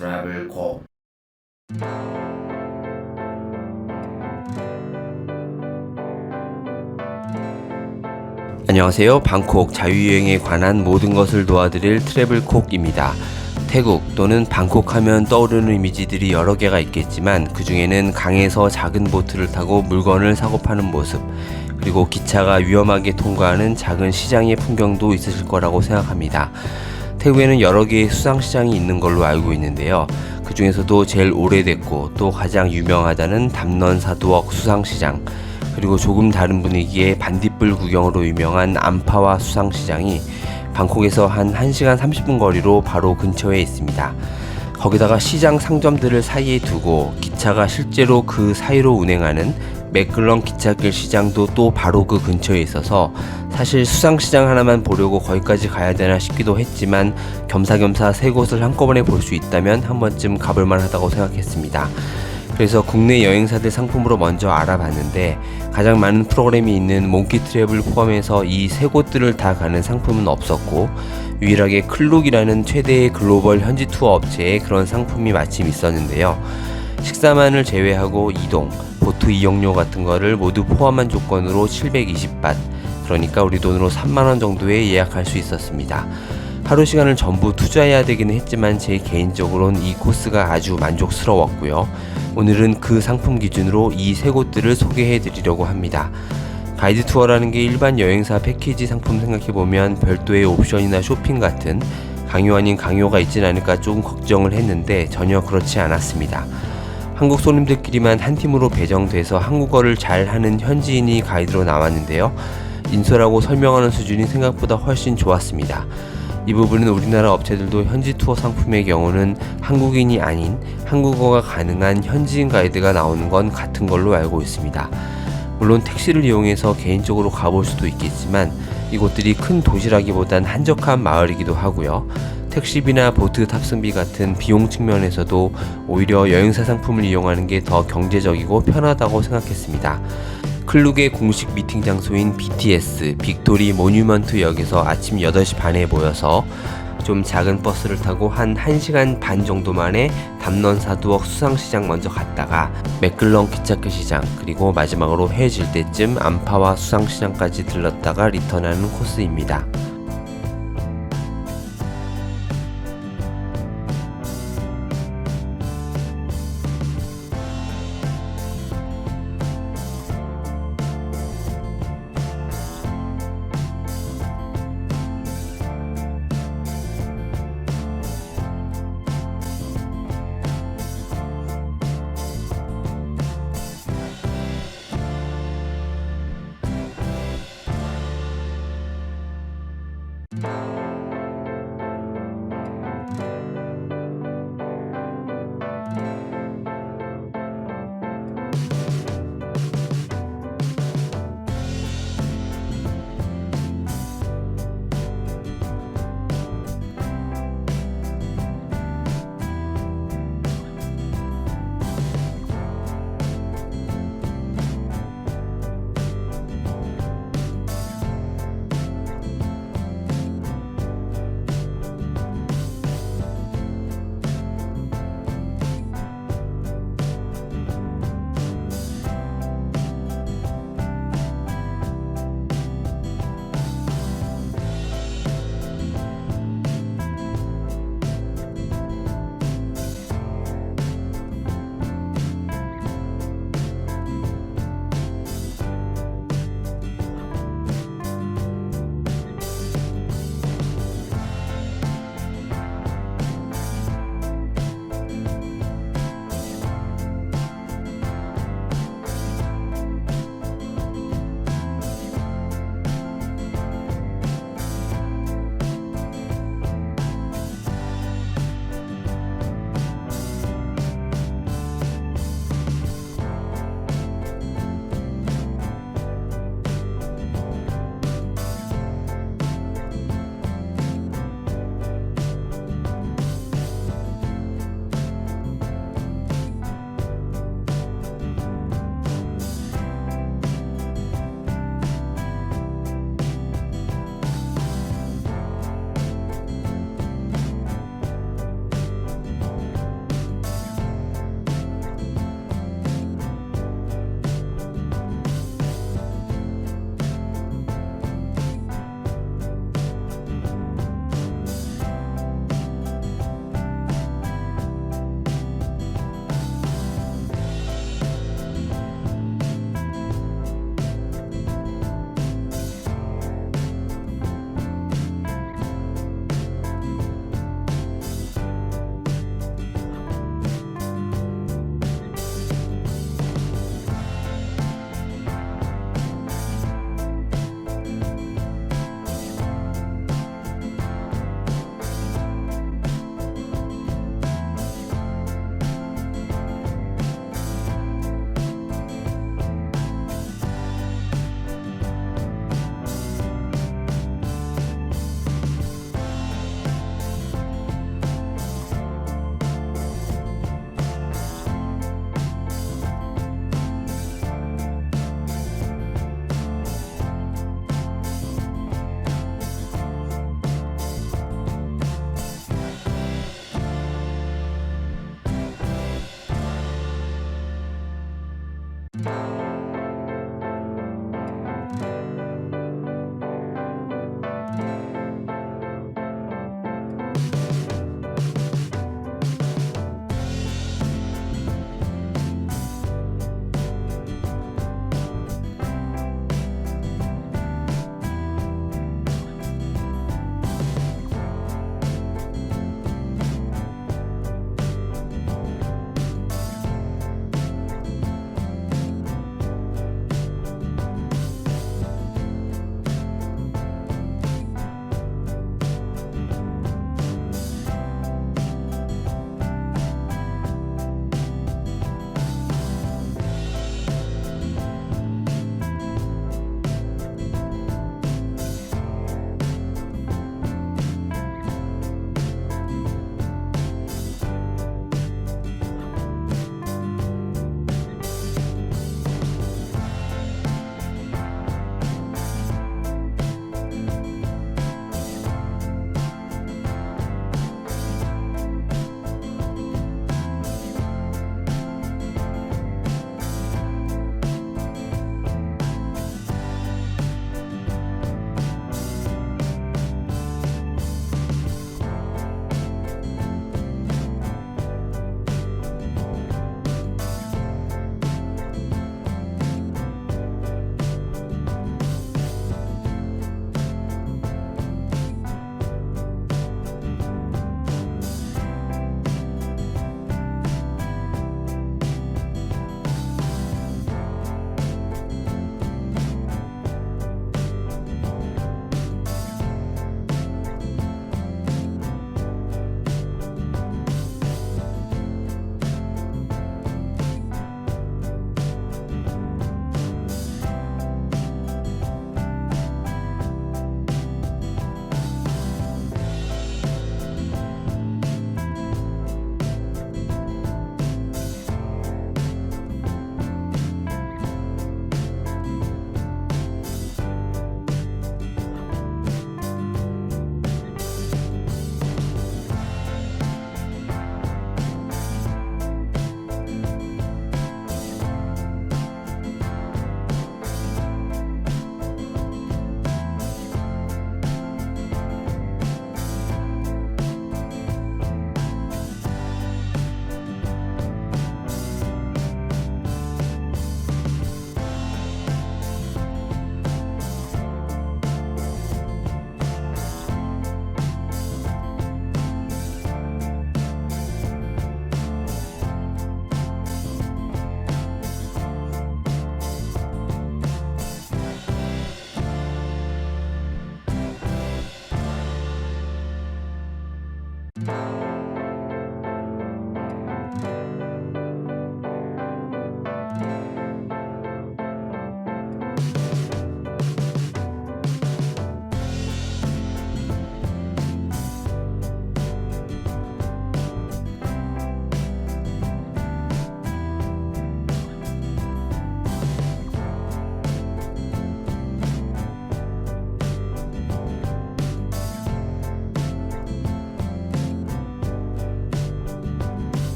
트래블콕. 안녕하세요. 방콕 자유여행에 관한 모든 것을 도와드릴 트래블콕입니다. 태국 또는 방콕 하면 떠오르는 이미지들이 여러 개가 있겠지만 그 중에는 강에서 작은 보트를 타고 물건을 사고 파는 모습, 그리고 기차가 위험하게 통과하는 작은 시장의 풍경도 있으실 거라고 생각합니다. 태국에는 여러 개의 수상시장이 있는 걸로 알고 있는데요. 그 중에서도 제일 오래됐고 또 가장 유명하다는 담넌사두억 수상시장, 그리고 조금 다른 분위기의 반딧불 구경으로 유명한 암파와 수상시장이 방콕에서 한 1시간 30분 거리로 바로 근처에 있습니다. 거기다가 시장 상점들을 사이에 두고 기차가 실제로 그 사이로 운행하는 맥클런 기찻길 시장도 또 바로 그 근처에 있어서 사실 수상시장 하나만 보려고 거기까지 가야 되나 싶기도 했지만 겸사겸사 세 곳을 한꺼번에 볼 수 있다면 한 번쯤 가볼만 하다고 생각했습니다. 그래서 국내 여행사들 상품으로 먼저 알아봤는데 가장 많은 프로그램이 있는 몽키 트래블 포함해서 이 세 곳들을 다 가는 상품은 없었고, 유일하게 클룩이라는 최대의 글로벌 현지 투어 업체에 그런 상품이 마침 있었는데요. 식사만을 제외하고 이동, 보트 이용료 같은 거를 모두 포함한 조건으로 720밭, 그러니까 우리 돈으로 3만원 정도에 예약할 수 있었습니다. 하루 시간을 전부 투자해야 되기는 했지만 제 개인적으로는 이 코스가 아주 만족스러웠고요. 오늘은 그 상품 기준으로 이 세 곳들을 소개해 드리려고 합니다. 가이드 투어라는 게 일반 여행사 패키지 상품 생각해보면 별도의 옵션이나 쇼핑 같은 강요 아닌 강요가 있진 않을까 조금 걱정을 했는데 전혀 그렇지 않았습니다. 한국 손님들끼리만 한 팀으로 배정돼서 한국어를 잘하는 현지인이 가이드로 나왔는데요. 인솔하고 설명하는 수준이 생각보다 훨씬 좋았습니다. 이 부분은 우리나라 업체들도 현지 투어 상품의 경우는 한국인이 아닌 한국어가 가능한 현지인 가이드가 나오는 건 같은 걸로 알고 있습니다. 물론 택시를 이용해서 개인적으로 가볼 수도 있겠지만 이곳들이 큰 도시라기보단 한적한 마을이기도 하고요. 택시비나 보트 탑승비 같은 비용 측면에서도 오히려 여행사 상품을 이용하는 게 더 경제적이고 편하다고 생각했습니다. 클룩의 공식 미팅 장소인 BTS 빅토리 모뉴먼트 역에서 아침 8시 반에 모여서 좀 작은 버스를 타고 한 1시간 반 정도 만에 담넌사두억 수상시장 먼저 갔다가 맥클런 기찻길 시장, 그리고 마지막으로 헤어질 때쯤 암파와 수상시장까지 들렀다가 리턴하는 코스입니다.